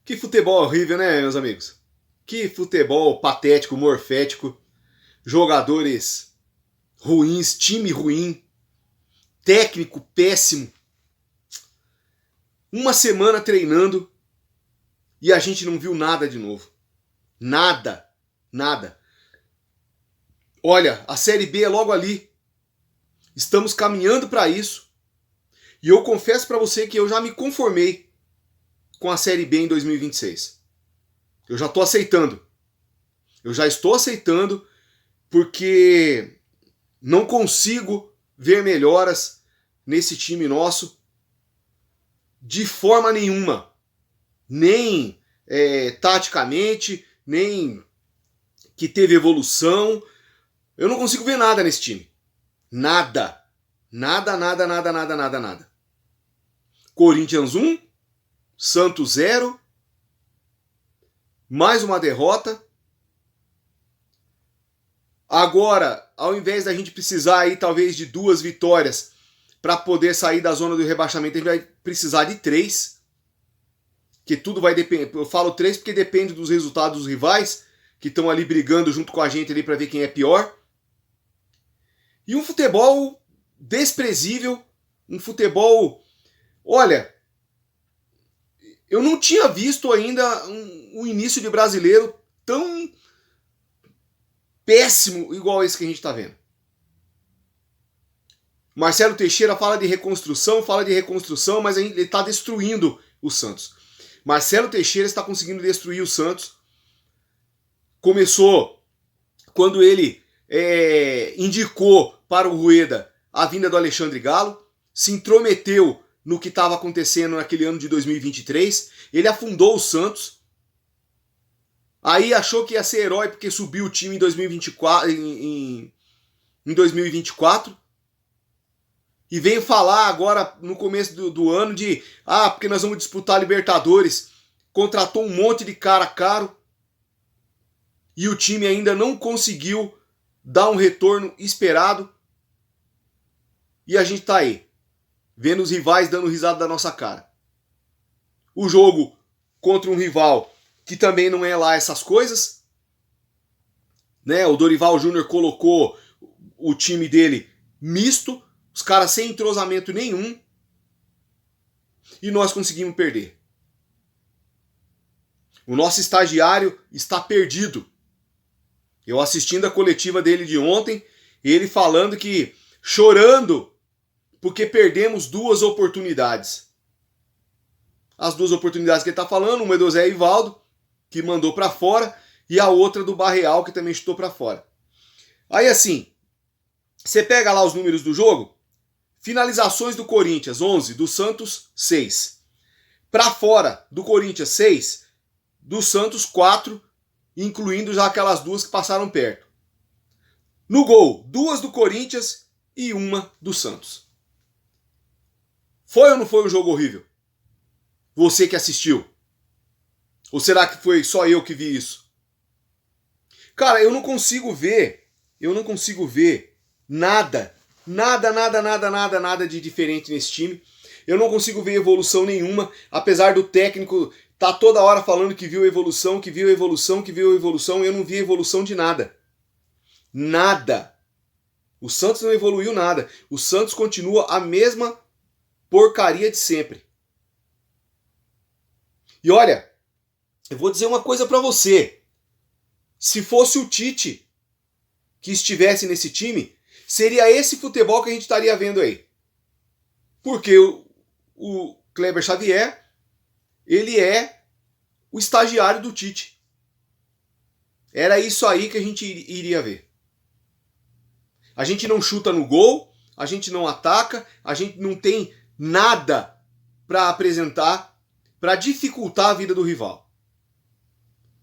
Que futebol horrível, né, meus amigos? Que futebol patético, morfético, jogadores ruins, time ruim, técnico péssimo. Uma semana treinando e a gente não viu nada de novo. Nada, nada. Olha, a Série B é logo ali. Estamos caminhando para isso. E eu confesso para você que eu já me conformei com a Série B em 2026. Eu já estou aceitando. Eu já estou aceitando porque não consigo ver melhoras nesse time nosso de forma nenhuma. Nem taticamente, nem que teve evolução. Eu não consigo ver nada nesse time. Nada. Nada, nada, nada, nada, nada, nada. Corinthians 1, Santos 0, mais uma derrota. Agora, ao invés da gente precisar aí talvez de 2 vitórias para poder sair da zona do rebaixamento, a gente vai precisar de 3. Que tudo vai depender. Eu falo 3 porque depende dos resultados dos rivais que estão ali brigando junto com a gente ali para ver quem é pior. E um futebol desprezível, um futebol... Olha, eu não tinha visto ainda um início de brasileiro tão péssimo igual esse que a gente está vendo. Marcelo Teixeira fala de reconstrução, mas ele está destruindo o Santos. Marcelo Teixeira está conseguindo destruir o Santos. Começou quando ele indicou para o Rueda a vinda do Alexandre Galo, se intrometeu no que estava acontecendo naquele ano de 2023, ele afundou o Santos, aí achou que ia ser herói porque subiu o time em 2024, e veio falar agora no começo do ano de porque nós vamos disputar a Libertadores, contratou um monte de cara caro, e o time ainda não conseguiu dar um retorno esperado, e a gente tá aí, vendo os rivais dando risada da nossa cara. O jogo contra um rival que também não é lá essas coisas, né? O Dorival Júnior colocou o time dele misto, os caras sem entrosamento nenhum, e nós conseguimos perder. O nosso estagiário está perdido. Eu assistindo a coletiva dele de ontem, ele falando que, chorando, porque perdemos 2 oportunidades. As 2 oportunidades que ele está falando, uma é do Zé Ivaldo, que mandou para fora, e a outra do Barreal, que também chutou para fora. Aí assim, você pega lá os números do jogo, finalizações do Corinthians, 11, do Santos, 6. Para fora do Corinthians, 6, do Santos, 4, incluindo já aquelas 2 que passaram perto. No gol, 2 do Corinthians e 1 do Santos. Foi ou não foi um jogo horrível? Você que assistiu? Ou será que foi só eu que vi isso? Cara, eu não consigo ver nada de diferente nesse time. Eu não consigo ver evolução nenhuma, apesar do técnico tá toda hora falando que viu evolução, eu não vi evolução de nada. Nada. O Santos não evoluiu nada. O Santos continua a mesma porcaria de sempre. E olha, eu vou dizer uma coisa pra você. Se fosse o Tite que estivesse nesse time, seria esse futebol que a gente estaria vendo aí. Porque o Kleber Xavier, ele é o estagiário do Tite. Era isso aí que a gente iria ver. A gente não chuta no gol, a gente não ataca, a gente não tem nada para apresentar, para dificultar a vida do rival.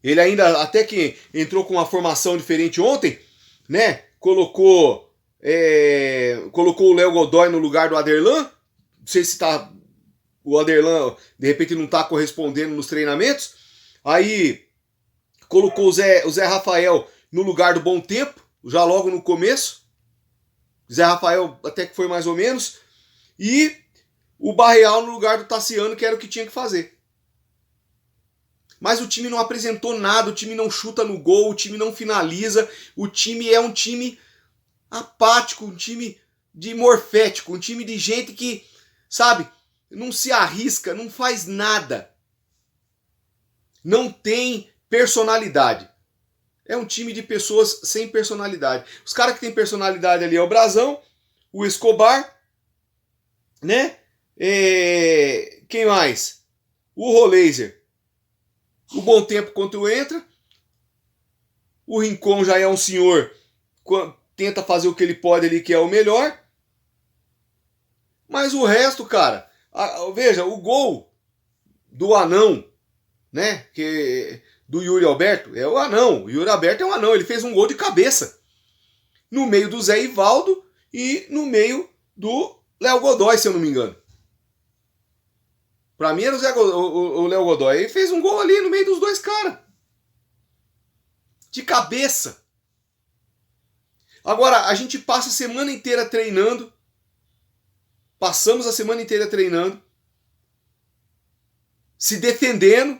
Ele ainda, até que entrou com uma formação diferente ontem, né? Colocou o Léo Godoy no lugar do Aderlan. Não sei se o Aderlan, de repente, não está correspondendo nos treinamentos. Aí colocou o Zé Rafael no lugar do Bom Tempo, já logo no começo. Zé Rafael até que foi mais ou menos. E o Barreal no lugar do Tassiano, que era o que tinha que fazer. Mas o time não apresentou nada, o time não chuta no gol, o time não finaliza, o time é um time apático, um time de morfético, um time de gente que, sabe, não se arrisca, não faz nada. Não tem personalidade. É um time de pessoas sem personalidade. Os caras que tem personalidade ali é o Brazão, o Escobar, né? Quem mais? O Roleiser. O Bom Tempo quando entra. O Rincon já é um senhor, tenta fazer o que ele pode ali, que é o melhor. Mas o resto, cara, veja, o gol do anão, né? Do Yuri Alberto, é o anão. O Yuri Alberto é um anão, ele fez um gol de cabeça. No meio do Zé Ivaldo e no meio do Léo Godoy, se eu não me engano. Pra mim era o Léo Godoy. Ele fez um gol ali no meio dos dois caras. De cabeça. Agora, a gente passa a semana inteira treinando. Passamos a semana inteira treinando. Se defendendo.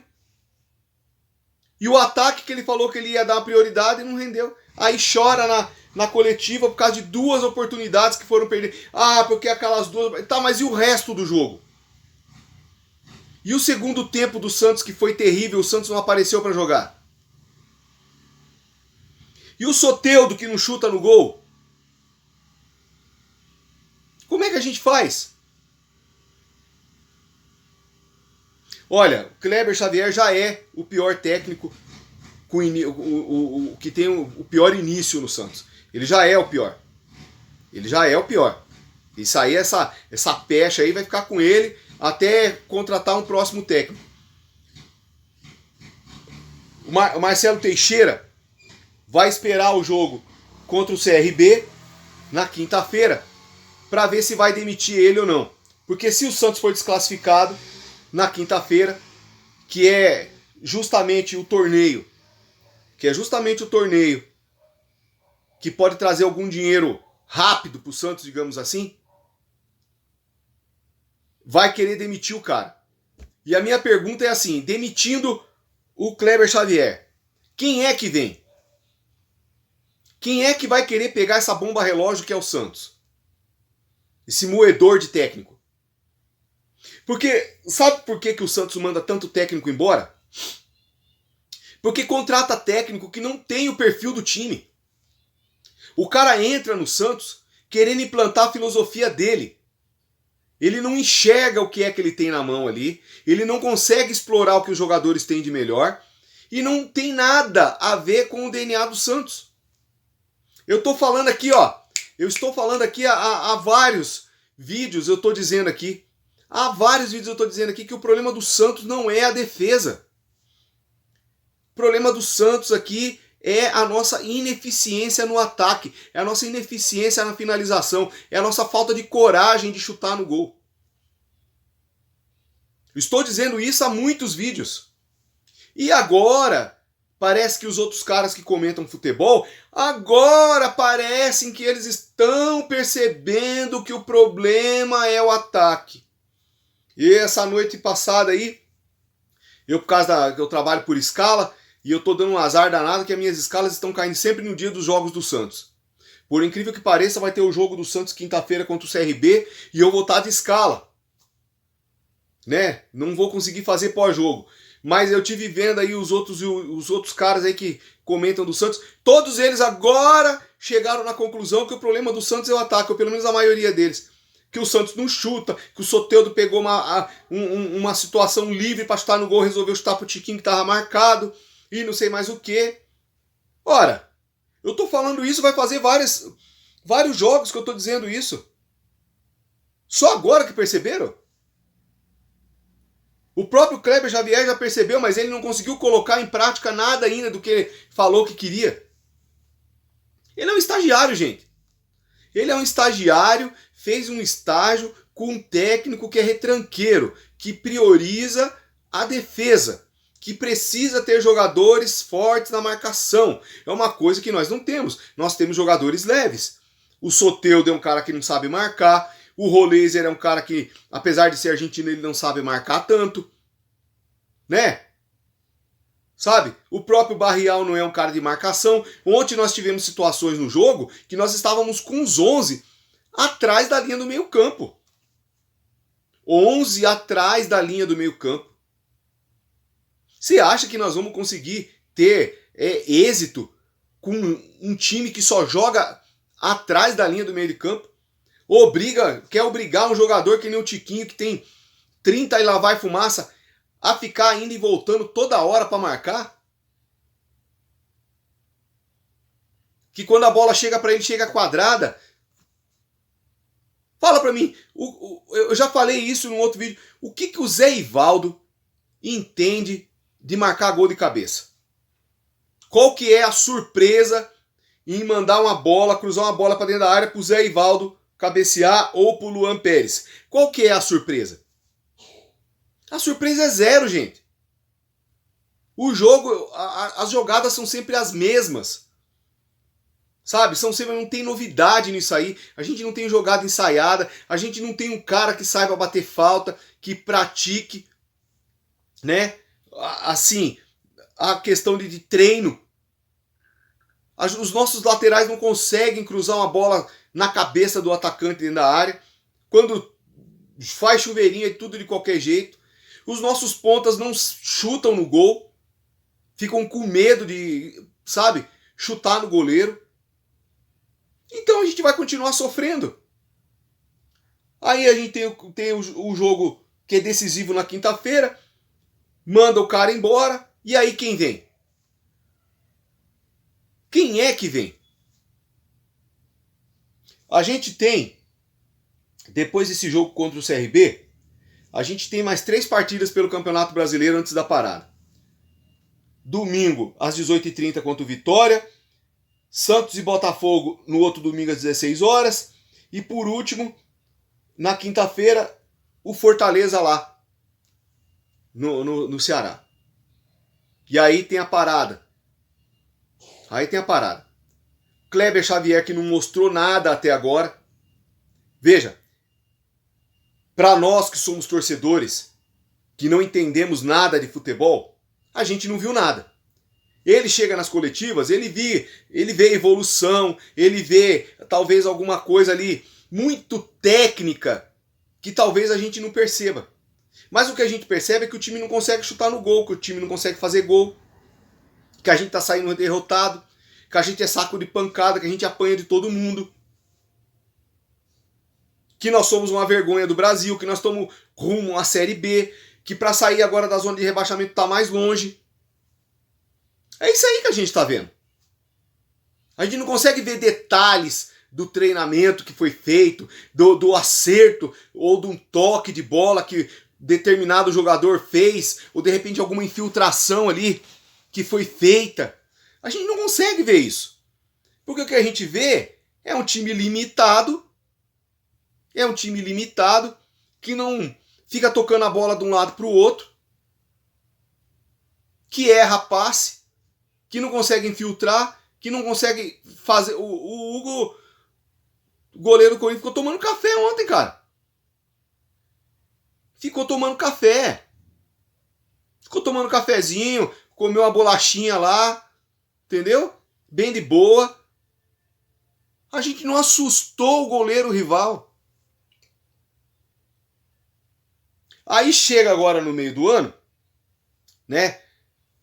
E o ataque que ele falou que ele ia dar prioridade não rendeu. Aí chora na coletiva por causa de 2 oportunidades que foram perdidas. Ah, porque aquelas 2... Tá, mas e o resto do jogo? E o segundo tempo do Santos, que foi terrível, o Santos não apareceu para jogar? E o Soteldo, que não chuta no gol? Como é que a gente faz? Olha, o Kleber Xavier já é o pior técnico que tem o pior início no Santos. Ele já é o pior. Ele já é o pior. Isso aí, essa pecha aí vai ficar com ele até contratar um próximo técnico. O Marcelo Teixeira vai esperar o jogo contra o CRB na quinta-feira para ver se vai demitir ele ou não. Porque se o Santos for desclassificado na quinta-feira, que é justamente o torneio, que pode trazer algum dinheiro rápido para o Santos, digamos assim, vai querer demitir o cara. E a minha pergunta é assim, demitindo o Kleber Xavier, quem é que vem? Quem é que vai querer pegar essa bomba relógio que é o Santos? Esse moedor de técnico. Porque, sabe por que o Santos manda tanto técnico embora? Porque contrata técnico que não tem o perfil do time. O cara entra no Santos querendo implantar a filosofia dele. Ele não enxerga o que é que ele tem na mão ali, ele não consegue explorar o que os jogadores têm de melhor e não tem nada a ver com o DNA do Santos. Eu estou falando aqui, ó, há vários vídeos, eu estou dizendo aqui, que o problema do Santos não é a defesa. O problema do Santos aqui é a nossa ineficiência no ataque, é a nossa ineficiência na finalização, é a nossa falta de coragem de chutar no gol. Estou dizendo isso há muitos vídeos. E agora, parece que os outros caras que comentam futebol, agora parecem que eles estão percebendo que o problema é o ataque. E essa noite passada aí, por causa que eu trabalho por escala, e eu tô dando um azar danado que as minhas escalas estão caindo sempre no dia dos jogos do Santos. Por incrível que pareça, vai ter o jogo do Santos quinta-feira contra o CRB e eu vou estar de escala. Né? Não vou conseguir fazer pós-jogo. Mas eu tive vendo aí os outros caras aí que comentam do Santos. Todos eles agora chegaram na conclusão que o problema do Santos é o ataque, ou pelo menos a maioria deles. Que o Santos não chuta, que o Soteldo pegou uma situação livre para chutar no gol, resolveu chutar pro Tiquinho que estava marcado. E não sei mais o que. Ora, eu tô falando isso, vai fazer vários jogos que eu tô dizendo isso. Só agora que perceberam? O próprio Kleber Xavier já percebeu, mas ele não conseguiu colocar em prática nada ainda do que ele falou que queria. Ele é um estagiário, gente. Ele é um estagiário, fez um estágio com um técnico que é retranqueiro, que prioriza a defesa, que precisa ter jogadores fortes na marcação. É uma coisa que nós não temos. Nós temos jogadores leves. O Soteldo é um cara que não sabe marcar. O Roleiser é um cara que, apesar de ser argentino, ele não sabe marcar tanto. Né? Sabe? O próprio Barrial não é um cara de marcação. Ontem nós tivemos situações no jogo que nós estávamos com os 11 atrás da linha do meio campo. 11 atrás da linha do meio campo. Você acha que nós vamos conseguir ter êxito com um time que só joga atrás da linha do meio de campo? Quer obrigar um jogador que nem o Tiquinho, que tem 30 e lá vai fumaça, a ficar indo e voltando toda hora para marcar? Que quando a bola chega para ele, chega quadrada. Fala para mim, eu já falei isso num outro vídeo, o que o Zé Ivaldo entende de marcar gol de cabeça? Qual que é a surpresa em mandar uma bola, cruzar uma bola para dentro da área pro Zé Ivaldo cabecear ou pro Luan Pérez? Qual que é a surpresa? A surpresa é zero, gente. O jogo, as jogadas são sempre as mesmas. Sabe? Não tem novidade nisso aí. A gente não tem jogada ensaiada. A gente não tem um cara que saiba bater falta, que pratique, né? Assim, a questão de treino. Os nossos laterais não conseguem cruzar uma bola na cabeça do atacante dentro da área. Quando faz chuveirinho é tudo de qualquer jeito. Os nossos pontas não chutam no gol. Ficam com medo de, sabe, chutar no goleiro. Então a gente vai continuar sofrendo. Aí a gente tem o jogo que é decisivo na quinta-feira. Manda o cara embora. E aí quem vem? Quem é que vem? A gente tem, depois desse jogo contra o CRB, a gente tem mais 3 partidas pelo Campeonato Brasileiro antes da parada. Domingo, às 18h30 contra o Vitória. Santos e Botafogo no outro domingo às 16 horas. E por último, na quinta-feira, o Fortaleza lá, no Ceará. E aí tem a parada. Kleber Xavier, que não mostrou nada até agora. Veja, para nós que somos torcedores, que não entendemos nada de futebol, a gente não viu nada. Ele chega nas coletivas, ele vê evolução, ele vê talvez alguma coisa ali muito técnica que talvez a gente não perceba. Mas o que a gente percebe é que o time não consegue chutar no gol, que o time não consegue fazer gol, que a gente tá saindo derrotado, que a gente é saco de pancada, que a gente apanha de todo mundo, que nós somos uma vergonha do Brasil, que nós estamos rumo à Série B, que para sair agora da zona de rebaixamento tá mais longe. É isso aí que a gente está vendo. A gente não consegue ver detalhes do treinamento que foi feito, do acerto ou de um toque de bola que determinado jogador fez, ou de repente alguma infiltração ali que foi feita. A gente não consegue ver isso. Porque o que a gente vê é um time limitado, que não fica tocando a bola de um lado para o outro, que erra passe, que não consegue infiltrar, que não consegue fazer... O Hugo, o goleiro do Corinthians, ficou tomando café ontem, cara. Ficou tomando café. Ficou tomando cafezinho, comeu uma bolachinha lá, entendeu? Bem de boa. A gente não assustou o goleiro rival. Aí chega agora no meio do ano, né?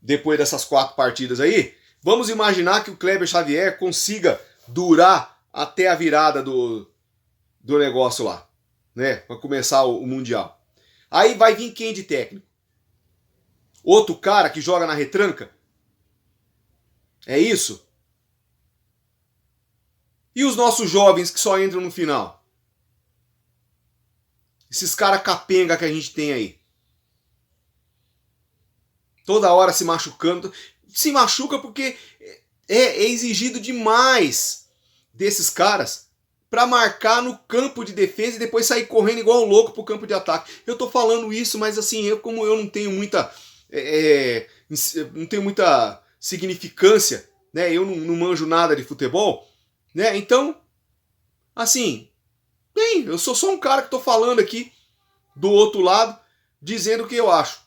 Depois dessas 4 partidas aí, vamos imaginar que o Kleber Xavier consiga durar até a virada do negócio lá, né? Para começar o Mundial. Aí vai vir quem de técnico? Outro cara que joga na retranca? É isso? E os nossos jovens que só entram no final? Esses caras capenga que a gente tem aí. Toda hora se machucando. Se machuca porque é exigido demais desses caras para marcar no campo de defesa e depois sair correndo igual um louco pro campo de ataque. Eu tô falando isso, mas assim, como eu não tenho muita significância, né? Eu não manjo nada de futebol, né? Então, assim, bem, eu sou só um cara que tô falando aqui do outro lado, dizendo o que eu acho.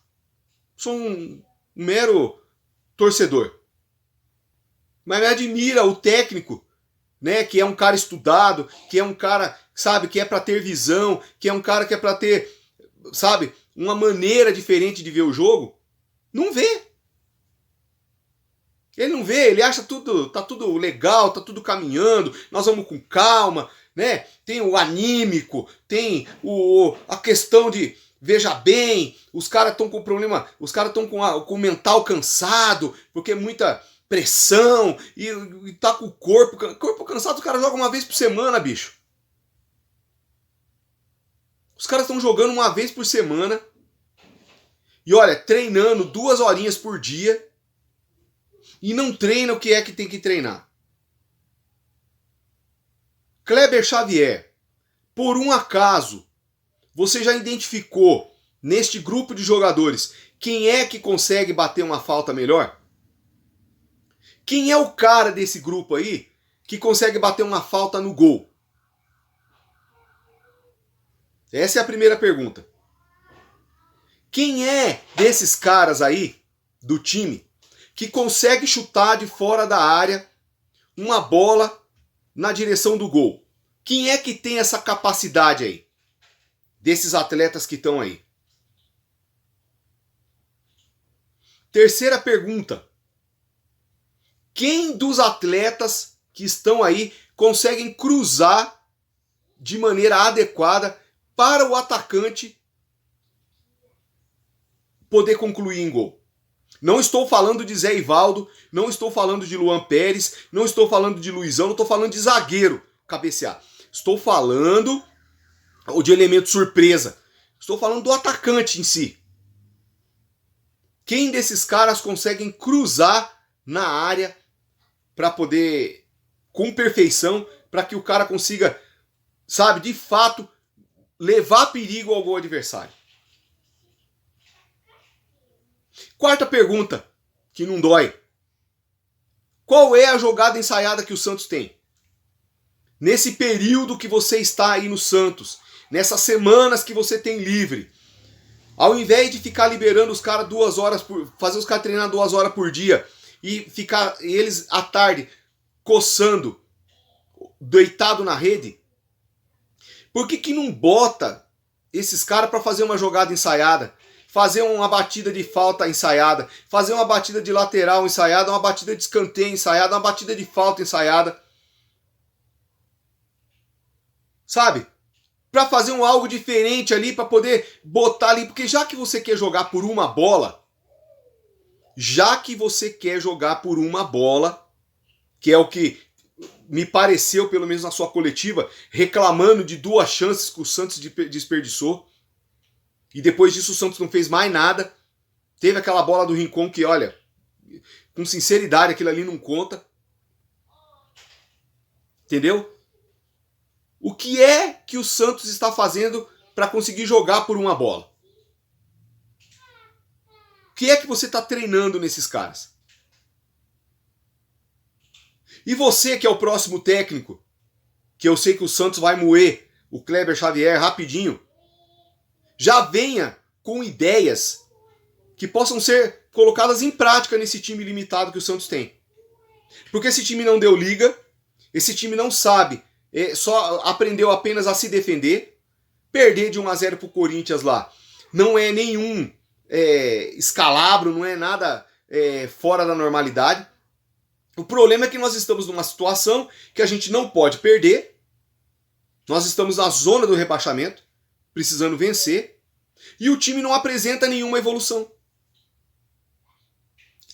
Sou um mero torcedor. Mas me admira o técnico, né, que é um cara estudado, que é um cara, sabe, que é para ter visão, que é um cara que é para ter, sabe, uma maneira diferente de ver o jogo. Não vê. Ele não vê, ele acha tudo, tá tudo legal, tá tudo caminhando, nós vamos com calma, né? Tem o anímico, tem a questão de, veja bem, os caras estão com problema, os caras estão com o mental cansado, porque é muita pressão, e tá com o corpo cansado, os caras jogam uma vez por semana, bicho. Os caras estão jogando uma vez por semana, e olha, treinando 2 horinhas por dia, e não treina o que é que tem que treinar. Kleber Xavier, por um acaso, você já identificou neste grupo de jogadores quem é que consegue bater uma falta melhor? Quem é o cara desse grupo aí que consegue bater uma falta no gol? Essa é a primeira pergunta. Quem é desses caras aí do time que consegue chutar de fora da área uma bola na direção do gol? Quem é que tem essa capacidade aí? Desses atletas que estão aí. Terceira pergunta. Quem dos atletas que estão aí conseguem cruzar de maneira adequada para o atacante poder concluir em gol? Não estou falando de Zé Ivaldo, não estou falando de Luan Pérez, não estou falando de Luizão, não estou falando de zagueiro cabecear. Estou falando de elemento surpresa. Estou falando do atacante em si. Quem desses caras conseguem cruzar na área para poder, com perfeição, para que o cara consiga, sabe, de fato, levar perigo ao gol adversário? Quarta pergunta, que não dói. Qual é a jogada ensaiada que o Santos tem? Nesse período que você está aí no Santos, nessas semanas que você tem livre, ao invés de ficar liberando os caras 2 horas fazer os caras treinar 2 horas por dia e ficar eles à tarde coçando, deitado na rede, por que não bota esses caras para fazer uma jogada ensaiada? Fazer uma batida de falta ensaiada, fazer uma batida de lateral ensaiada, uma batida de escanteio ensaiada, uma batida de falta ensaiada. Sabe? Para fazer algo diferente ali, para poder botar ali, porque já que você quer jogar por uma bola, que é o que me pareceu, pelo menos na sua coletiva, reclamando de 2 chances que o Santos desperdiçou, e depois disso o Santos não fez mais nada. Teve aquela bola do Rincon que, olha, com sinceridade, aquilo ali não conta. Entendeu? O que é que o Santos está fazendo para conseguir jogar por uma bola? O que é que você está treinando nesses caras? E você que é o próximo técnico, que eu sei que o Santos vai moer o Kleber Xavier rapidinho, já venha com ideias que possam ser colocadas em prática nesse time limitado que o Santos tem. Porque esse time não deu liga, esse time não sabe, só aprendeu apenas a se defender. Perder de 1-0 pro Corinthians lá não é nenhum escalabro, não é nada fora da normalidade. O problema é que nós estamos numa situação que a gente não pode perder. Nós estamos na zona do rebaixamento, precisando vencer, e o time não apresenta nenhuma evolução.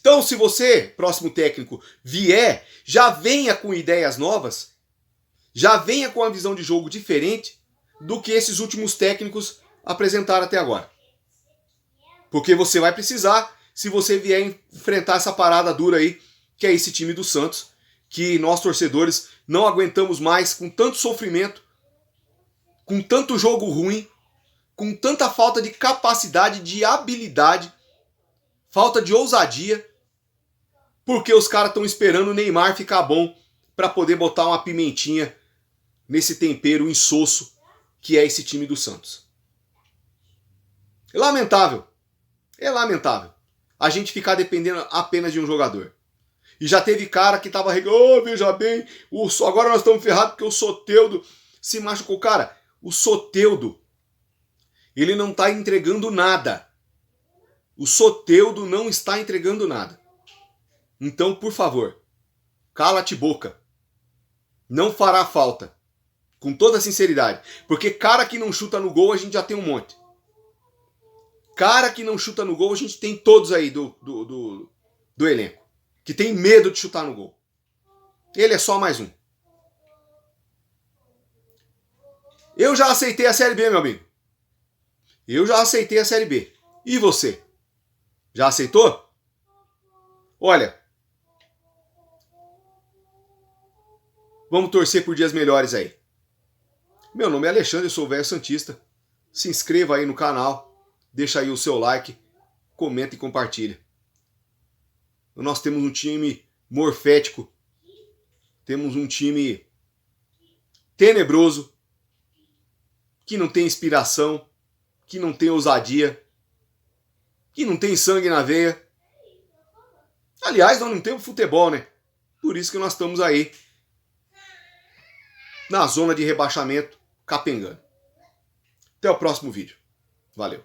Então, se você, próximo técnico, vier, já venha com ideias novas, já venha com uma visão de jogo diferente do que esses últimos técnicos apresentaram até agora. Porque você vai precisar, se você vier enfrentar essa parada dura aí, que é esse time do Santos, que nós torcedores não aguentamos mais, com tanto sofrimento, com tanto jogo ruim, com tanta falta de capacidade, de habilidade, falta de ousadia, porque os caras estão esperando o Neymar ficar bom para poder botar uma pimentinha nesse tempero insosso que é esse time do Santos. É lamentável. É lamentável. a gente ficar dependendo apenas de um jogador. E já teve cara que tava reclamando, veja bem, agora nós estamos ferrados porque o Soteldo se machucou. Cara, o Soteldo, ele não está entregando nada. O Soteldo não está entregando nada. Então, por favor, cala-te boca. Não fará falta. Com toda sinceridade. Porque cara que não chuta no gol, a gente já tem um monte. Cara que não chuta no gol, a gente tem todos aí do elenco. Que tem medo de chutar no gol. Ele é só mais um. Eu já aceitei a Série B, meu amigo. Eu já aceitei a Série B. E você? Já aceitou? Olha, vamos torcer por dias melhores aí. Meu nome é Alexandre, eu sou o Velho Santista. Se inscreva aí no canal, deixa aí o seu like, comenta e compartilha. Nós temos um time morfético, temos um time tenebroso, que não tem inspiração, que não tem ousadia, que não tem sangue na veia. Aliás, nós não temos futebol, né? Por isso que nós estamos aí na zona de rebaixamento, capengando. Até o próximo vídeo. Valeu.